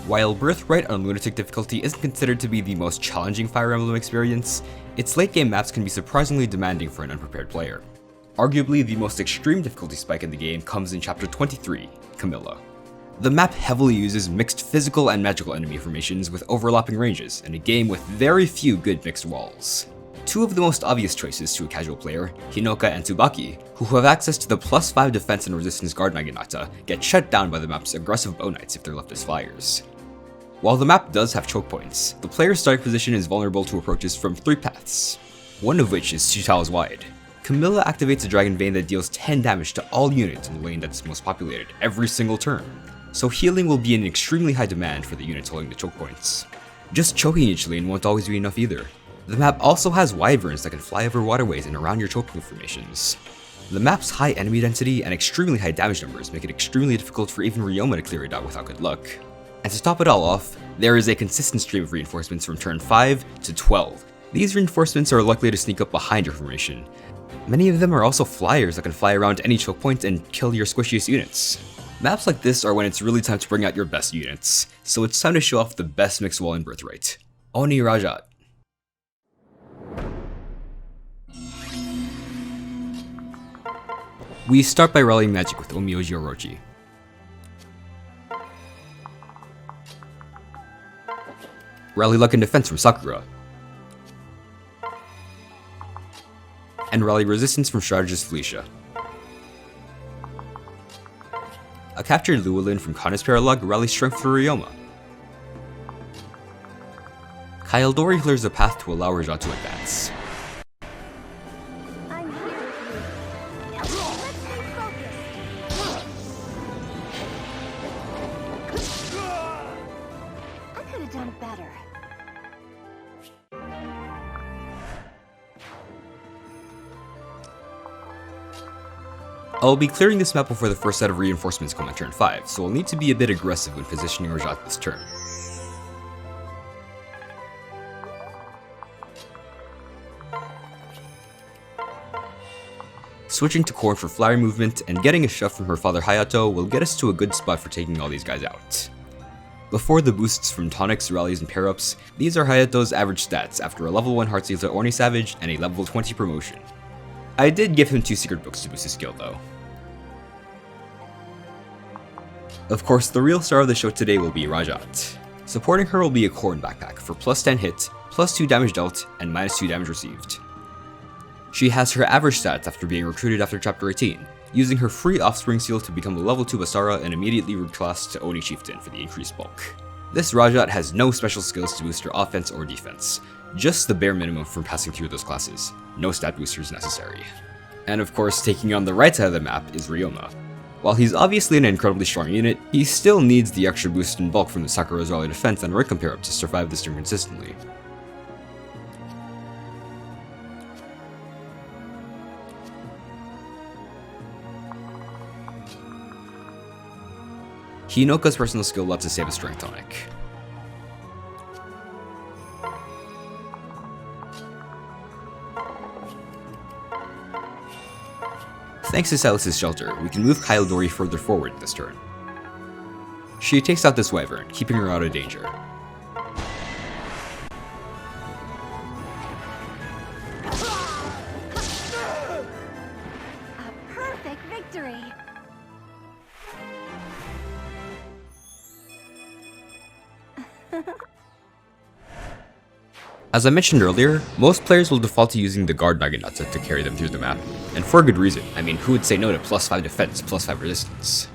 While Birthright on Lunatic difficulty isn't considered to be the most challenging Fire Emblem experience, its late game maps can be surprisingly demanding for an unprepared player. Arguably, the most extreme difficulty spike in the game comes in Chapter 23, Camilla. The map heavily uses mixed physical and magical enemy formations with overlapping ranges, and a game with very few good mixed walls. Two of the most obvious choices to a casual player, Hinoka and Tsubaki, who have access to the +5 defense and resistance guard Naginata, get shut down by the map's aggressive bow knights if they're left as flyers. While the map does have choke points, the player's starting position is vulnerable to approaches from 3 paths, one of which is 2 tiles wide. Camilla activates a dragon vein that deals 10 damage to all units in the lane that's most populated every single turn, so healing will be in extremely high demand for the units holding the choke points. Just choking each lane won't always be enough either. The map also has wyverns that can fly over waterways and around your choke point formations. The map's high enemy density and extremely high damage numbers make it extremely difficult for even Ryoma to clear it out without good luck. And to top it all off, there is a consistent stream of reinforcements from turn 5 to 12. These reinforcements are likely to sneak up behind your formation. Many of them are also flyers that can fly around any choke point and kill your squishiest units. Maps like this are when it's really time to bring out your best units, so it's time to show off the best mixed wall in Birthright. Oni Rhajat. We start by rallying magic with Omyoji Orochi. Rally luck and defense from Sakura. And rally resistance from strategist Felicia. A captured Llewellyn from Kana's Paralog rallies strength for Ryoma. Kyldori clears a path to allow Rhajat to advance. I'll be clearing this map before the first set of reinforcements come on turn 5, so I'll need to be a bit aggressive when positioning Rhajat this turn. Switching to Corn for flyer movement and getting a shove from her father Hayato will get us to a good spot for taking all these guys out. Before the boosts from tonics, rallies, and pair-ups, these are Hayato's average stats after a level 1 Heartseal Orni Savage and a level 20 promotion. I did give him 2 secret books to boost his skill though. Of course, the real star of the show today will be Rhajat. Supporting her will be a Corn backpack for +10 hit, +2 damage dealt, and -2 damage received. She has her average stats after being recruited after Chapter 18, using her free Offspring Seal to become a level 2 Basara and immediately reclass to Oni Chieftain for the increased bulk. This Rhajat has no special skills to boost her offense or defense, just the bare minimum from passing through those classes, no stat boosters necessary. And of course, taking on the right side of the map is Ryoma. While he's obviously an incredibly strong unit, he still needs the extra boost in bulk from the Sakura's rally defense and Rickham pair-up to survive this turn consistently. Hinoka's personal skill left to save a strength tonic. Thanks to Silas's shelter, we can move Kyldori further forward this turn. She takes out this wyvern, keeping her out of danger. A perfect victory! As I mentioned earlier, most players will default to using the guard Naginata to carry them through the map, and for good reason. I mean, who would say no to +5 defense, +5 resistance?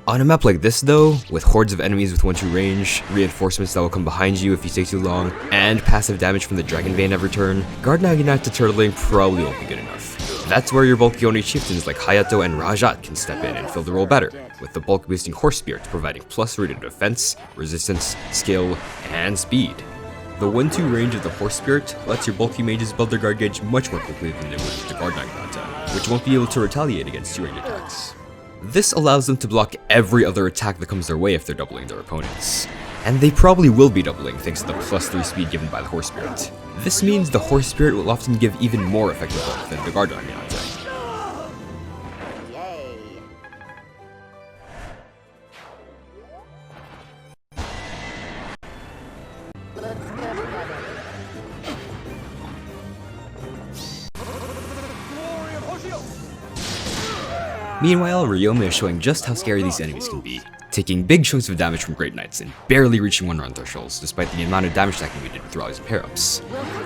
On a map like this though, with hordes of enemies with 1-2 range, reinforcements that will come behind you if you take too long, and passive damage from the Dragon Vein every turn, guard Naginata turtling probably won't be good enough. That's where your bulky Oni chieftains like Hayato and Rhajat can step in and fill the role better, with the bulk boosting Horse Spirit providing +3 to defense, resistance, skill, and speed. The 1-2 range of the Horse Spirit lets your bulky mages build their guard gauge much more quickly than they would with the guard Naginata, which won't be able to retaliate against 2-range attacks. This allows them to block every other attack that comes their way if they're doubling their opponents. And they probably will be doubling thanks to the +3 speed given by the Horse Spirit. This means the Horse Spirit will often give even more effective bulk than the guard Naginata. Let's get together. Meanwhile, Ryoma is showing just how scary these enemies can be, taking big chunks of damage from Great Knights and barely reaching 1-run thresholds despite the amount of damage stacking we did with Raleigh's and pair-ups.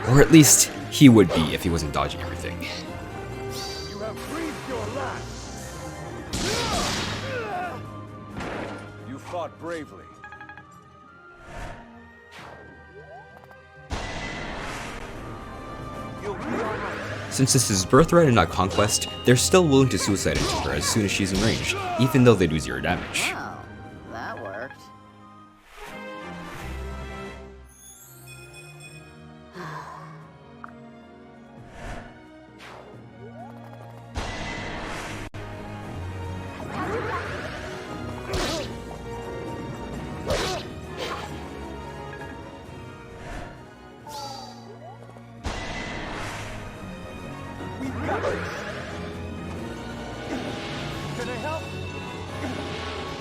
Or at least, he would be if he wasn't dodging everything. You have breathed your last. You fought bravely. You'll be alright. Since this is Birthright and not Conquest, they're still willing to suicide into her as soon as she's in range, even though they do 0 damage. Wow, that worked. Can I help?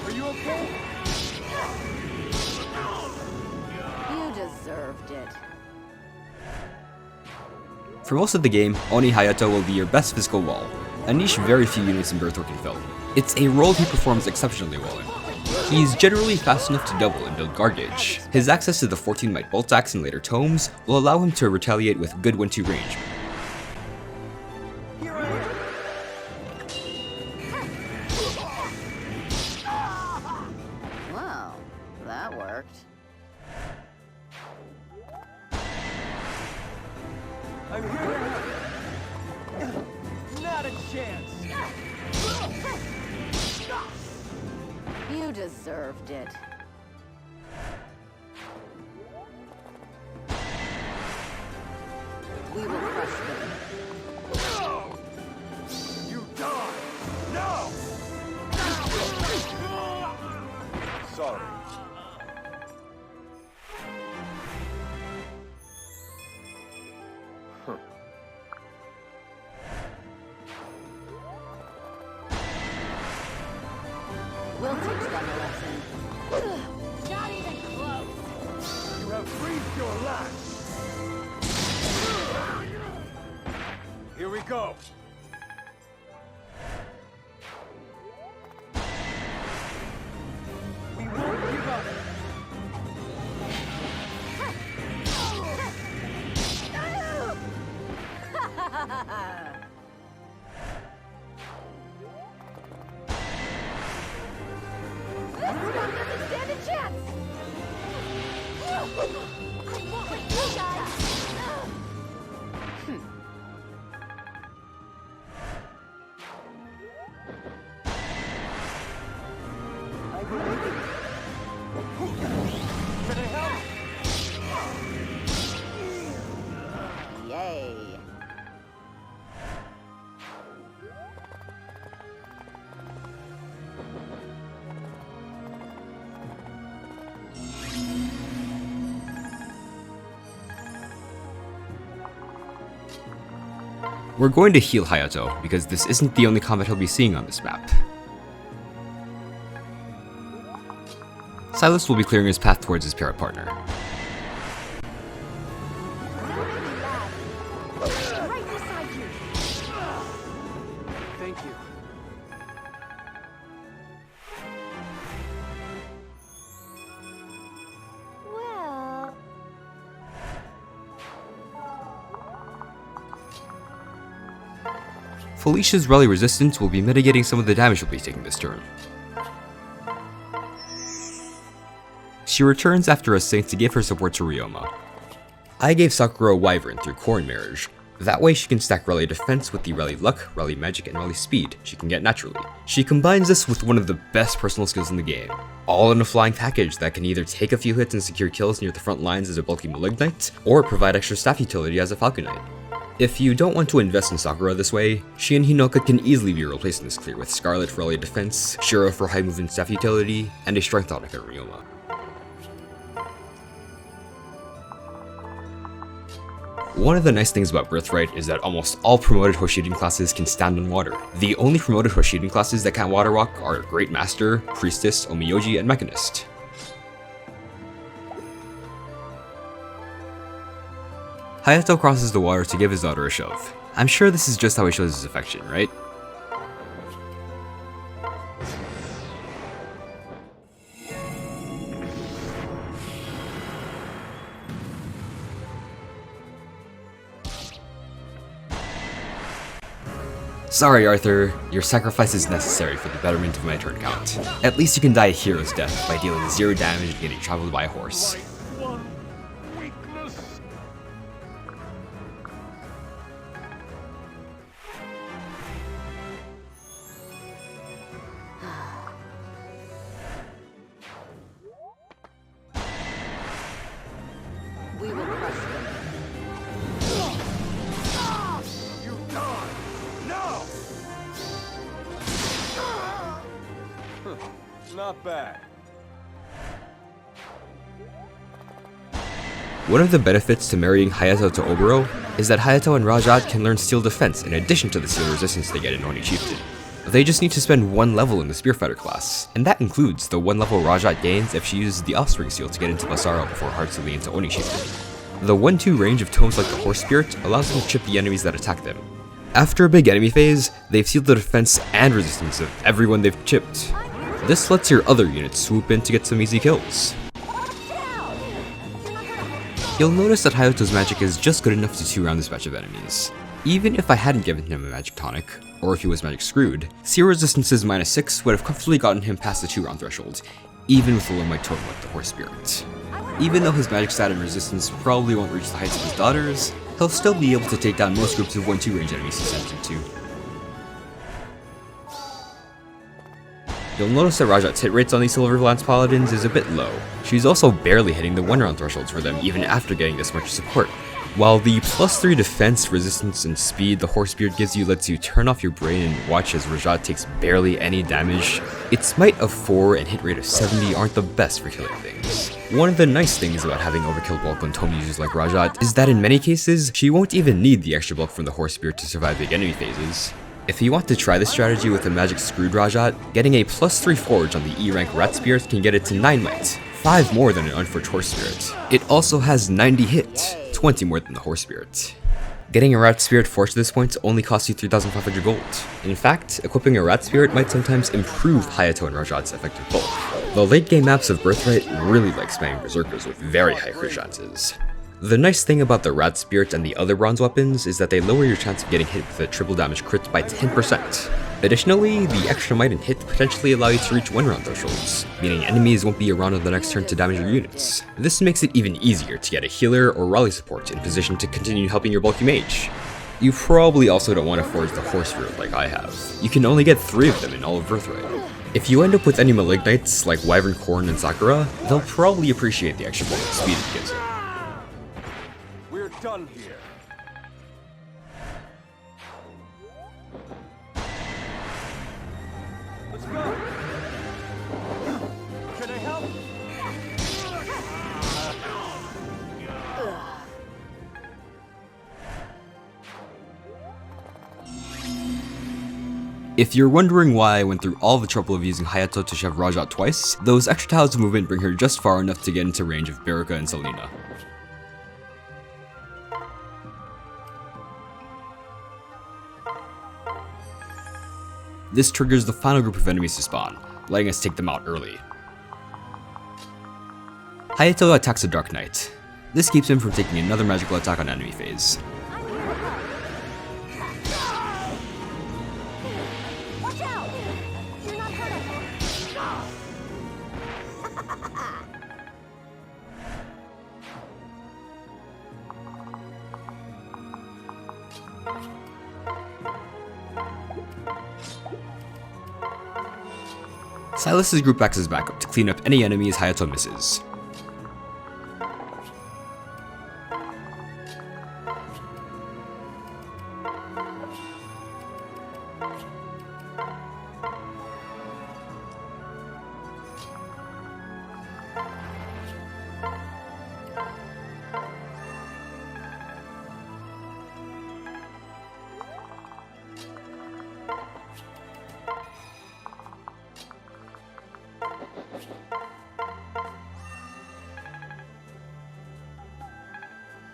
Are you okay? You deserved it. For most of the game, Oni Hayato will be your best physical wall, a niche very few units in Birthright can fill. It's a role he performs exceptionally well in. He's generally fast enough to double and build guard gauge. His access to the 14 Might Bolt Axe in later tomes will allow him to retaliate with good 1-2 range. Here I am. Wow, that worked. I'm here. Not a chance. You deserved it. We will crush them. You die. No. Sorry. We'll teach them a lesson. Not even close. You have breathed your last. Here we go. We won't give up. This one doesn't stand a chance! I won't let you guys! I believe in you. Can I help? Yay! We're going to heal Hayato, because this isn't the only combat he'll be seeing on this map. Silas will be clearing his path towards his para partner. Right beside you! Thank you. Well... Felicia's rally resistance will be mitigating some of the damage she'll be taking this turn. She returns after a Saint to give her support to Ryoma. I gave Sakura a Wyvern through Corn Marriage. That way she can stack Rally Defense with the Rally Luck, Rally Magic, and Rally Speed she can get naturally. She combines this with one of the best personal skills in the game, all in a flying package that can either take a few hits and secure kills near the front lines as a bulky Malignite, or provide extra staff utility as a Falconite. If you don't want to invest in Sakura this way, she and Hinoka can easily be replaced in this clear with Scarlet for Rally Defense, Shiro for high movement staff utility, and a Strength Tonic at Ryoma. One of the nice things about Birthright is that almost all promoted Hoshirin classes can stand on water. The only promoted Hoshirin classes that can't water walk are Great Master, Priestess, Omiyoji, and Mechanist. Hayato crosses the water to give his daughter a shove. I'm sure this is just how he shows his affection, right? Sorry, Arthur, your sacrifice is necessary for the betterment of my turn count. At least you can die a hero's death by dealing 0 damage and getting traveled by a horse. One weakness. We will crush them. You die. No. Not bad. One of the benefits to marrying Hayato to Oboro is that Hayato and Rhajat can learn Steel Defense in addition to the Steel Resistance they get in Oni Chieftain. They just need to spend 1 level in the Spearfighter class, and that includes the 1 level Rhajat gains if she uses the Offspring Seal to get into Basara before hard sealing into Oni Chieftain. The 1-2 range of tomes like the Horse Spirit allows them to chip the enemies that attack them. After a big enemy phase, they've sealed the defense and resistance of everyone they've chipped. This lets your other units swoop in to get some easy kills. You'll notice that Hayato's magic is just good enough to 2-round this batch of enemies. Even if I hadn't given him a magic tonic, or if he was magic screwed, Seal Resistance's -6 would have comfortably gotten him past the 2-round threshold, even with a low might totem like the Horse Spirit. Even though his magic stat and resistance probably won't reach the heights of his daughters, he'll still be able to take down most groups of 1-2 range enemies he sends into. You'll notice that Rhajat's hit rates on these Silver Lance Paladins is a bit low. She's also barely hitting the 1-round thresholds for them even after getting this much support. While the +3 defense, resistance, and speed the Horsebeard gives you lets you turn off your brain and watch as Rhajat takes barely any damage, its might of 4 and hit rate of 70 aren't the best for killing things. One of the nice things about having overkill bulk on tome users like Rhajat is that in many cases, she won't even need the extra bulk from the Horsebeard to survive big enemy phases. If you want to try this strategy with a magic screwed Rhajat, getting a +3 forge on the E rank Rat Spirit can get it to 9 might, 5 more than an unforged Horse Spirit. It also has 90 hit, 20 more than the Horse Spirit. Getting a Rat Spirit forged at this point only costs you 3,500 gold. In fact, equipping a Rat Spirit might sometimes improve Hayato and Rhajat's effective bulk. The late game maps of Birthright really like spamming Berserkers with very high crit chances. The nice thing about the Rat Spirit and the other bronze weapons is that they lower your chance of getting hit with a triple damage crit by 10%. Additionally, the extra might and hit potentially allow you to reach 1-round thresholds, meaning enemies won't be around on the next turn to damage your units. This makes it even easier to get a healer or rally support in position to continue helping your bulky mage. You probably also don't want to forge the Horse Spirit like I have. You can only get 3 of them in all of Birthright. If you end up with any Malignites like Wyvern Corn and Sakura, they'll probably appreciate the extra bulk and speed it gives you. We're done here. Let's go. Can I help? If you're wondering why I went through all the trouble of using Hayato to shove Rhajat twice, those extra tiles of movement bring her just far enough to get into range of Baraka and Selena. This triggers the final group of enemies to spawn, letting us take them out early. Hayato attacks a Dark Knight. This keeps him from taking another magical attack on enemy phase. Watch out! You're not hurt. Silas's group acts as backup to clean up any enemies Hayato misses.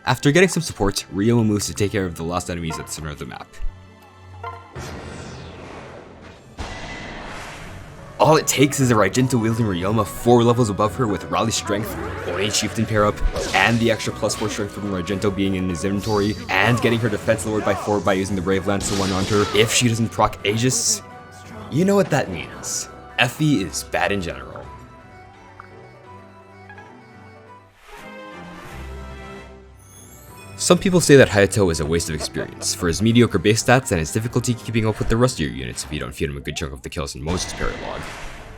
After getting some support, Ryoma moves to take care of the last enemies at the center of the map. All it takes is a Rhajat wielding Ryoma 4 levels above her with Rally Strength, Onin Chieftain pair up, and the extra +4 strength from Rhajat being in his inventory, and getting her defense lowered by 4 by using the Brave Lance to one on her if she doesn't proc Aegis. You know what that means. Effie is bad in general. Some people say that Hayato is a waste of experience, for his mediocre base stats and his difficulty keeping up with the rest of your units if you don't feed him a good chunk of the kills in Moses' paralog.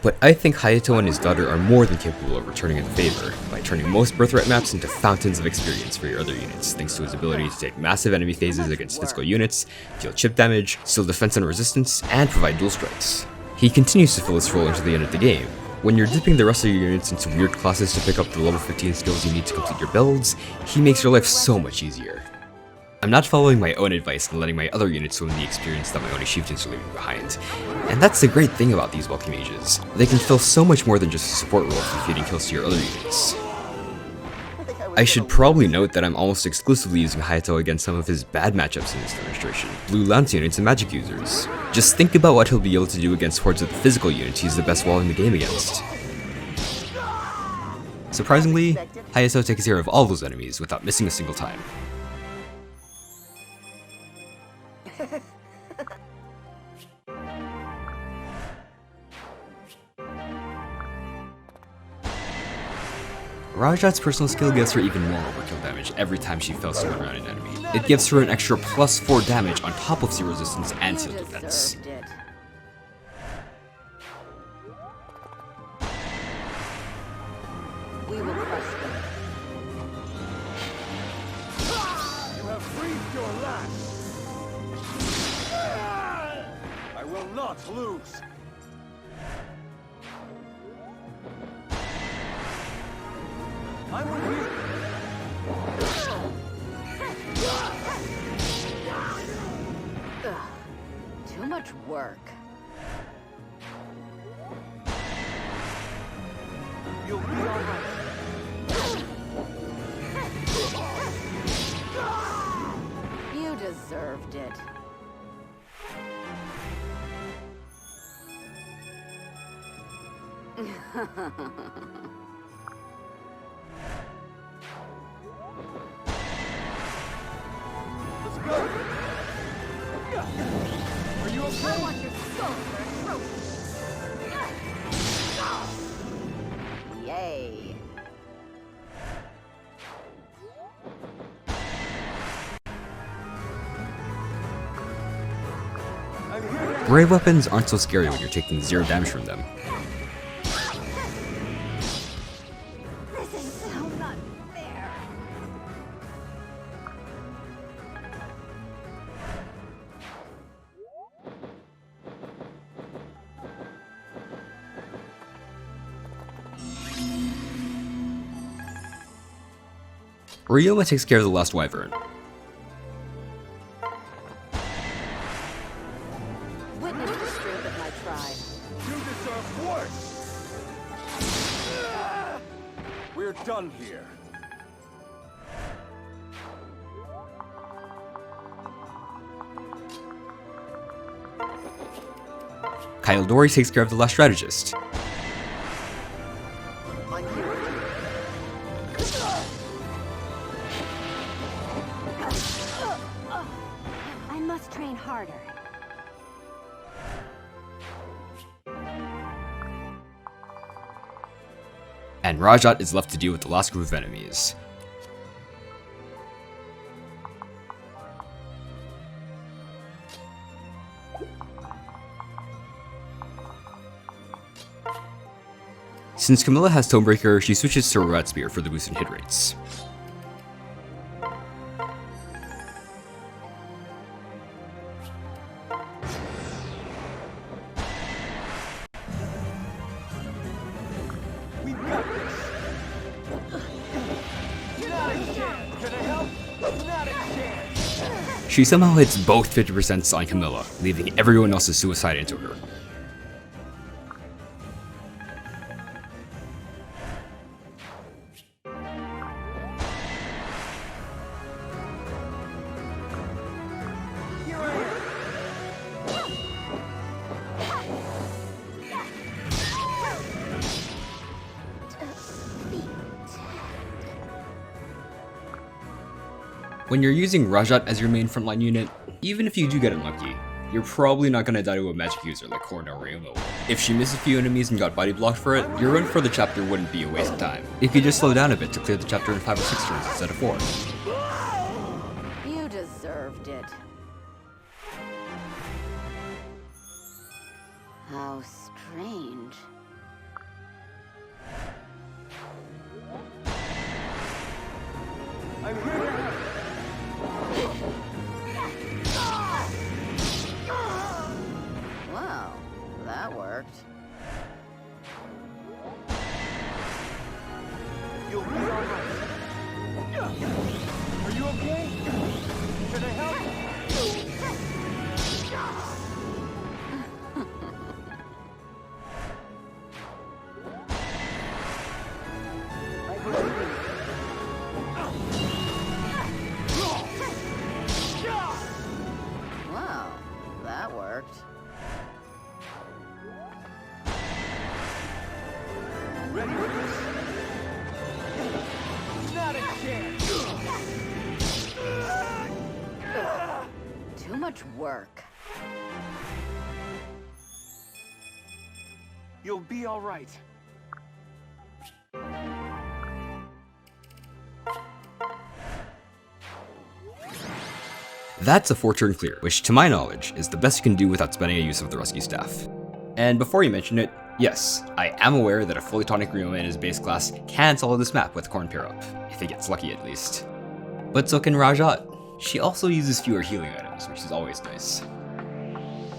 But I think Hayato and his daughter are more than capable of returning in favor, by turning most Birthright maps into fountains of experience for your other units, thanks to his ability to take massive enemy phases against physical units, deal chip damage, steal defense and resistance, and provide dual strikes. He continues to fill this role into the end of the game. When you're dipping the rest of your units into weird classes to pick up the level 15 skills you need to complete your builds, he makes your life so much easier. I'm not following my own advice and letting my other units win the experience that my Oni chieftains are leaving behind. And that's the great thing about these bulky mages. They can fill so much more than just a support role for feeding kills to your other units. I should probably note that I'm almost exclusively using Hayato against some of his bad matchups in this demonstration, Blue Lance units and magic users. Just think about what he'll be able to do against hordes of the physical units he's the best wall in the game against. Surprisingly, Hayato takes care of all those enemies without missing a single time. Rhajat's personal skill gives her even more overkill damage every time she fails to run around an enemy. It gives her an extra +4 damage on top of zero resistance and seal defense. We will crush them. You have breathed your last. I will not lose. I'm with you. Ugh, too much work. You'll be all right. You deserved it. Let's go. Are you okay? I want your soul for a trophy. Yay. I'm here. Brave weapons aren't so scary when you're taking 0 damage from them. This is so not fair. Ryoma takes care of the last wyvern. Witness the strength of my tribe. You deserve worse. We're done here. Kyldori takes care of the last strategist. I'm here. I must train harder. And Rhajat is left to deal with the last group of enemies. Since Camilla has Tonebreaker, she switches to Rat Spear for the boost in hit rates. We got this. Lunatic can. Can I help? Lunatic can. She somehow hits both 50% on Camilla, leaving everyone else's suicide into her. When you're using Rhajat as your main frontline unit, even if you do get unlucky, you're probably not gonna die to a magic user like Korn or Ryumo. If she missed a few enemies and got body blocked for it, your run for the chapter wouldn't be a waste of time. You could just slow down a bit to clear the chapter in 5 or 6 turns instead of 4. You deserved it. How strange. I'm here. Well, that worked. You'll be all right. Are you okay? Can I help? I believe in you. Well, that worked. Ready for this? Not a chance. Too much work. You'll be all right. That's a 4-turn clear, which to my knowledge is the best you can do without spending a use of the rescue staff. And before you mention it, yes, I am aware that a fully tonic Ryoma in his base class can solo this map with Korn pair up, if he gets lucky at least. But so can Rhajat. She also uses fewer healing items, which is always nice.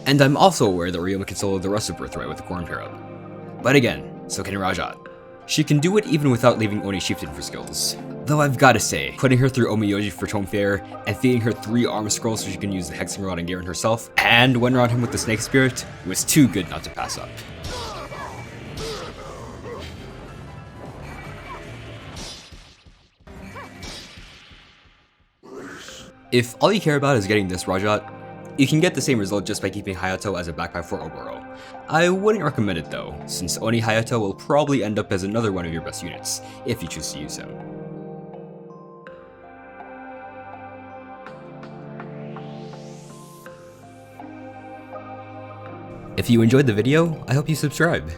And I'm also aware that Ryoma can solo the rest of Birthright with the Korn pair up. But again, so can Rhajat. She can do it even without leaving Oni Chieftain for skills. Though I've gotta say, putting her through Omiyoji for Tome Fair, and feeding her 3 armor scrolls so she can use the Hexing Rod and Garen herself, and one around him with the Snake Spirit, was too good not to pass up. If all you care about is getting this Rhajat, you can get the same result just by keeping Hayato as a backpack for Oboro. I wouldn't recommend it though, since Oni Hayato will probably end up as another one of your best units, if you choose to use him. If you enjoyed the video, I hope you subscribe.